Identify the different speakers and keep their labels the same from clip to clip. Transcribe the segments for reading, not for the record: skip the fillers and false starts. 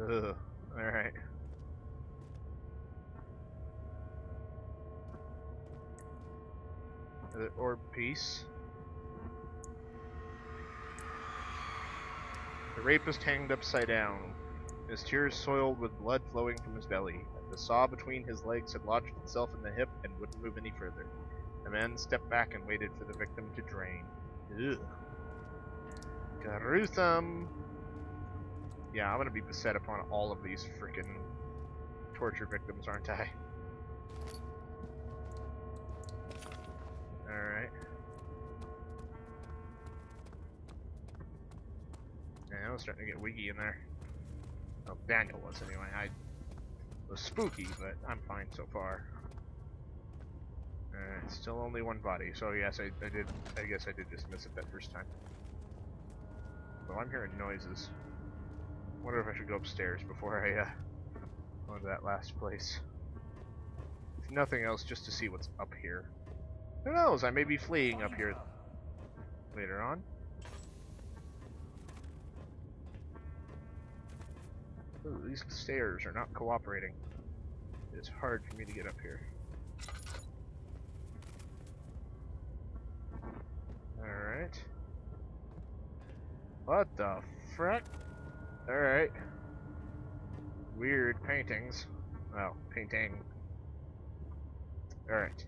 Speaker 1: Ugh. Alright. Orb piece. The rapist hanged upside down, his tears soiled with blood flowing from his belly. The saw between his legs had lodged itself in the hip and wouldn't move any further. The man stepped back and waited for the victim to drain. Ugh. Gruesome. Yeah, I'm gonna be beset upon all of these freaking torture victims, aren't I? Alright. Yeah, I was starting to get wiggy in there. Oh, Daniel was anyway. It was spooky, but I'm fine so far. Still only one body, so yes, I guess I did just miss it that first time. Well, I'm hearing noises. Wonder if I should go upstairs before I go to that last place. If nothing else, just to see what's up here. Who knows? I may be fleeing up here later on. Ooh, these stairs are not cooperating. It's hard for me to get up here. Alright. What the frick? Alright. Weird paintings. Well, painting. Alright.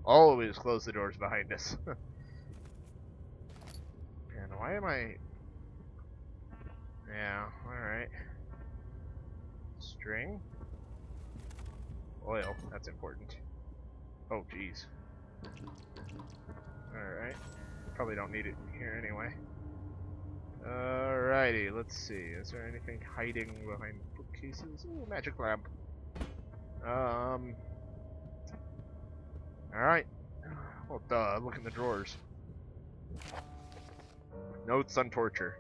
Speaker 1: Always close the doors behind us. And why am I... Yeah, alright. String. Oil, that's important. Oh, jeez. Alright. Probably don't need it here anyway. Alrighty, let's see. Is there anything hiding behind bookcases? Ooh, magic lamp. Alright. Well, duh, look in the drawers. Notes on torture.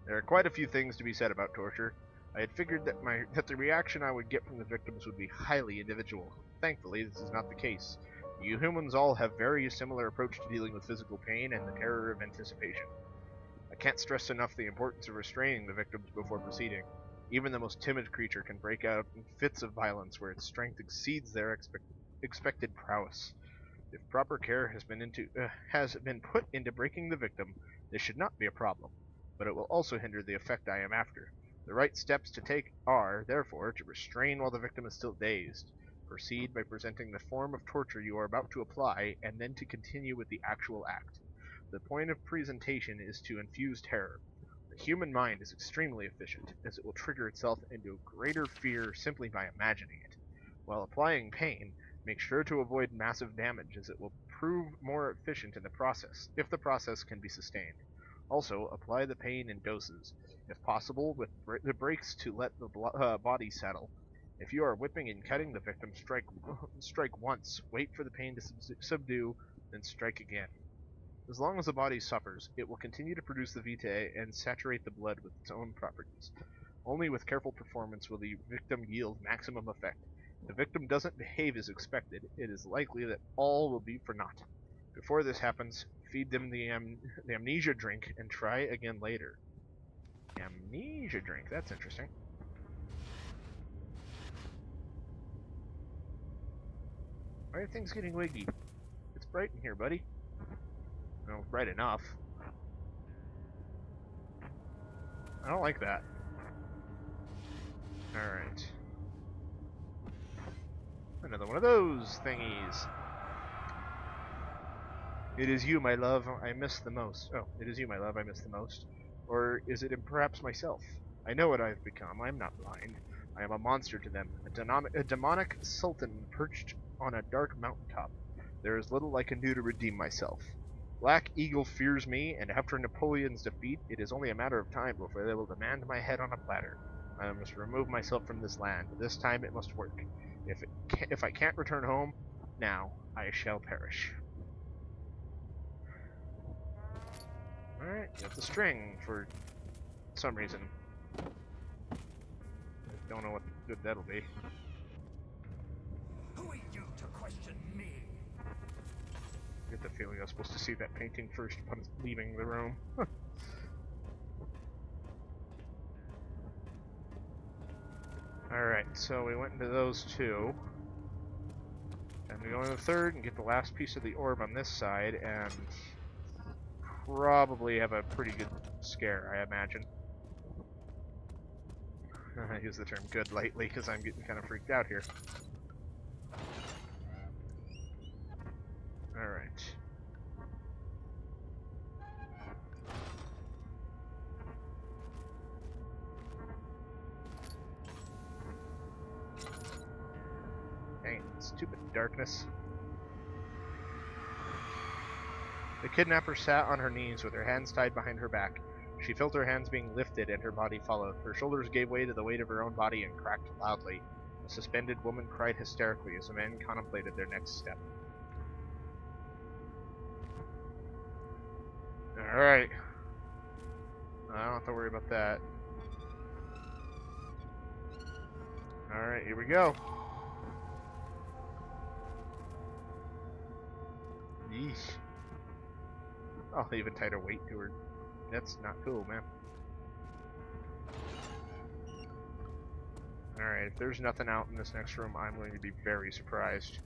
Speaker 1: There are quite a few things to be said about torture. I had figured that the reaction I would get from the victims would be highly individual. Thankfully, this is not the case. You humans all have very similar approach to dealing with physical pain and the terror of anticipation. I can't stress enough the importance of restraining the victims before proceeding. Even the most timid creature can break out in fits of violence where its strength exceeds their expected prowess. If proper care has been put into breaking the victim, this should not be a problem, but it will also hinder the effect I am after. The right steps to take are, therefore, to restrain while the victim is still dazed. Proceed by presenting the form of torture you are about to apply, and then to continue with the actual act. The point of presentation is to infuse terror. The human mind is extremely efficient, as it will trigger itself into greater fear simply by imagining it. While applying pain, make sure to avoid massive damage, as it will prove more efficient in the process, if the process can be sustained. Also, apply the pain in doses, if possible with the brakes to let the body settle. If you are whipping and cutting the victim, strike once, wait for the pain to subdue, then strike again. As long as the body suffers, it will continue to produce the vitae and saturate the blood with its own properties. Only with careful performance will the victim yield maximum effect. If the victim doesn't behave as expected, it is likely that all will be for naught. Before this happens, feed them the amnesia drink and try again later. Amnesia drink, that's interesting. Why are things getting wiggy? It's bright in here, buddy. No, bright enough. I don't like that. Alright. Another one of those thingies. It is you, my love, I miss the most. Oh, it is you, my love, I miss the most. Or is it perhaps myself? I know what I have become. I am not blind. I am a monster to them, a demonic sultan perched on a dark mountaintop. There is little I can do to redeem myself. Black Eagle fears me, and after Napoleon's defeat, it is only a matter of time before they will demand my head on a platter. I must remove myself from this land. This time it must work. If I can't return home, now I shall perish. Alright, got the string for some reason. I don't know what good that'll be.
Speaker 2: Who are you to question me?
Speaker 1: Get the feeling I was supposed to see that painting first upon leaving the room. Alright, so we went into those two. And we go into the third and get the last piece of the orb on this side, and probably have a pretty good scare, I imagine. I use the term good lightly because I'm getting kind of freaked out here. Alright. Dang, stupid darkness. The kidnapper sat on her knees with her hands tied behind her back. She felt her hands being lifted and her body followed. Her shoulders gave way to the weight of her own body and cracked loudly. The suspended woman cried hysterically as the men contemplated their next step. Alright. I don't have to worry about that. Alright, here we go. Yeesh. Oh, even tighter weight to her. That's not cool, man. Alright, if there's nothing out in this next room, I'm going to be very surprised.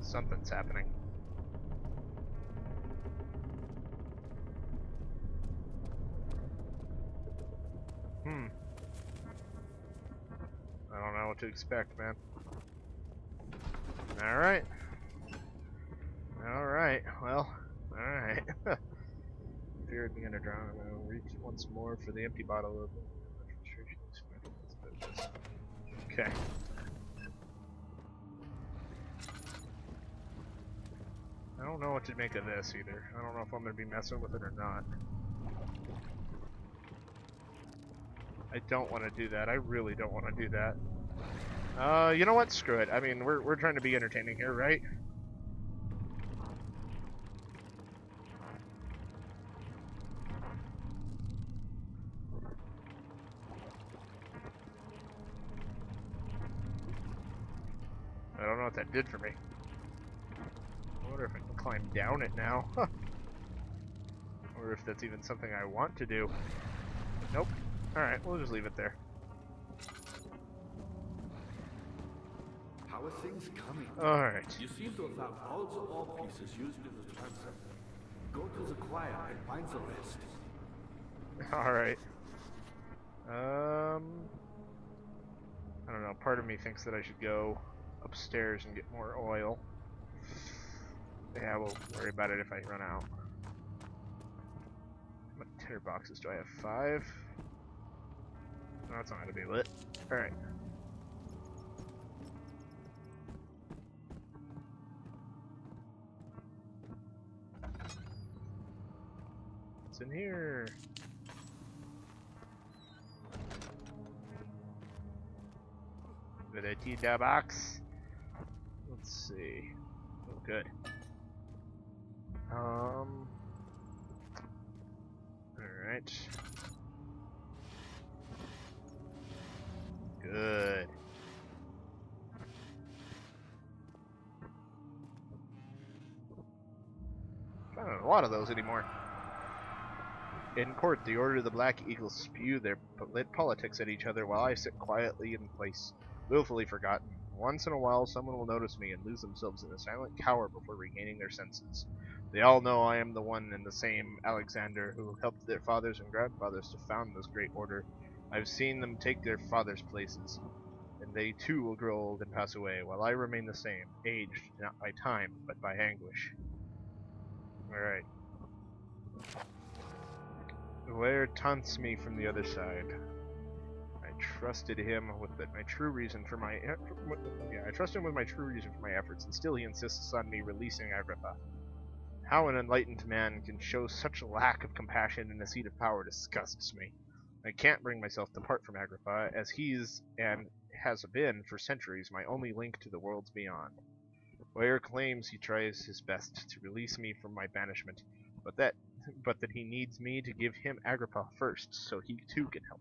Speaker 1: Something's happening. I don't know what to expect, man. Alright. Alright, well, alright. Feared me gonna drown. I'm gonna reach once more for the empty bottle of okay. I don't know what to make of this either. I don't know if I'm gonna be messing with it or not. I don't want to do that. I really don't want to do that. You know what? Screw it. I mean, we're trying to be entertaining here, right? I don't know what that did for me. I wonder if I can climb down it now. Or if that's even something I want to do. Nope. Alright, we'll just leave it there.
Speaker 2: How are things coming?
Speaker 1: Alright.
Speaker 2: You seem to have found all the ore pieces used in the transfer. Go to the choir and find the rest.
Speaker 1: Alright. I don't know, part of me thinks that I should go upstairs and get more oil. Yeah, we'll worry about it if I run out. How many tinder boxes do I have? 5? No, that's not gonna be lit. Alright. What's in here? With a tinder box. Let's see. Oh, good. Alright. Good. Not a lot of those anymore. In court, the Order of the Black Eagles spew their lit politics at each other while I sit quietly in place, willfully forgotten. Once in a while, someone will notice me and lose themselves in a silent cower before regaining their senses. They all know I am the one and the same Alexander who helped their fathers and grandfathers to found this great order. I've seen them take their fathers' places, and they too will grow old and pass away, while I remain the same, aged not by time, but by anguish. Alright. Where taunts me from the other side? I trusted him with my true reason for my I trust him with my true reason for my efforts, and still he insists on me releasing Agrippa. How an enlightened man can show such a lack of compassion in a seat of power disgusts me. I can't bring myself to part from Agrippa, as he's and has been for centuries my only link to the worlds beyond. Ware claims he tries his best to release me from my banishment, but that he needs me to give him Agrippa first, so he too can help.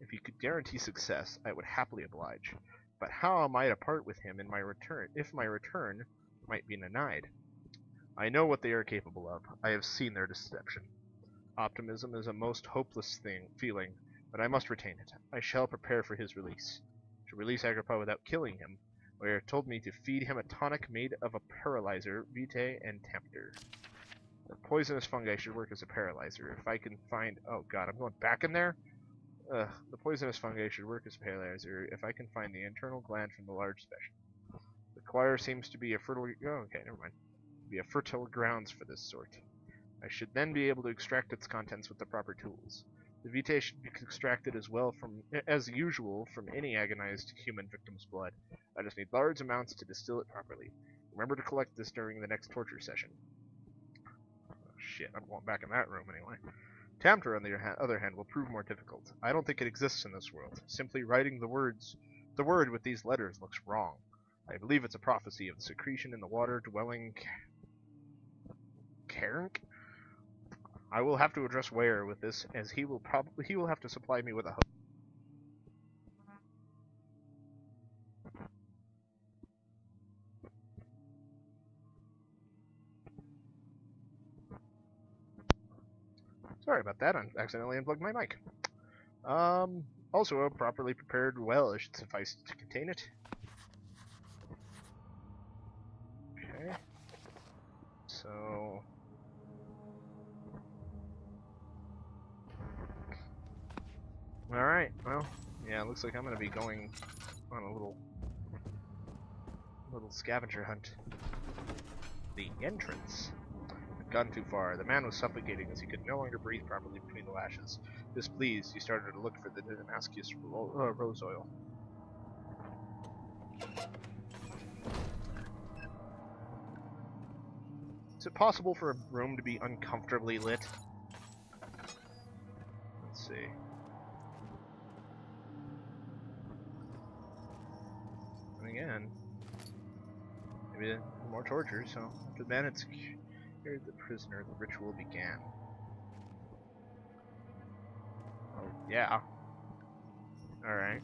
Speaker 1: If he could guarantee success, I would happily oblige. But how am I to part with him in my return, if my return might be denied? I know what they are capable of. I have seen their deception. Optimism is a most hopeless feeling, but I must retain it. I shall prepare for his release. To release Agrippa without killing him, they have told me to feed him a tonic made of a paralyzer, vitae, and tempter. The poisonous fungi should work as a paralyzer. If I can find... Oh god, I'm going back in there? The poisonous fungi should work as a paralyzer if I can find the internal gland from the large specimen. The choir seems to be a fertile... Oh, okay, never mind. Be a fertile grounds for this sort. I should then be able to extract its contents with the proper tools. The vitae should be extracted as usual from any agonized human victim's blood. I just need large amounts to distill it properly. Remember to collect this during the next torture session. Oh, shit, I'm going back in that room anyway. Tempter, on the other hand, will prove more difficult. I don't think it exists in this world. Simply writing the word with these letters looks wrong. I believe it's a prophecy of the secretion in the water-dwelling Cairn? I will have to address Ware with this, as he will have to supply me with a hook. Sorry about that, I accidentally unplugged my mic. Also a properly prepared well should suffice to contain it. Okay. So... Alright, well, yeah, it looks like I'm gonna be going on a little scavenger hunt. The entrance. I'd gone too far. The man was suffocating as he could no longer breathe properly between the lashes. Displeased, he started to look for the Damascus rose oil. Is it possible for a room to be uncomfortably lit? Let's see. And again, maybe more torture, so after the man had secured the prisoner, the ritual began. Oh, yeah. Alright.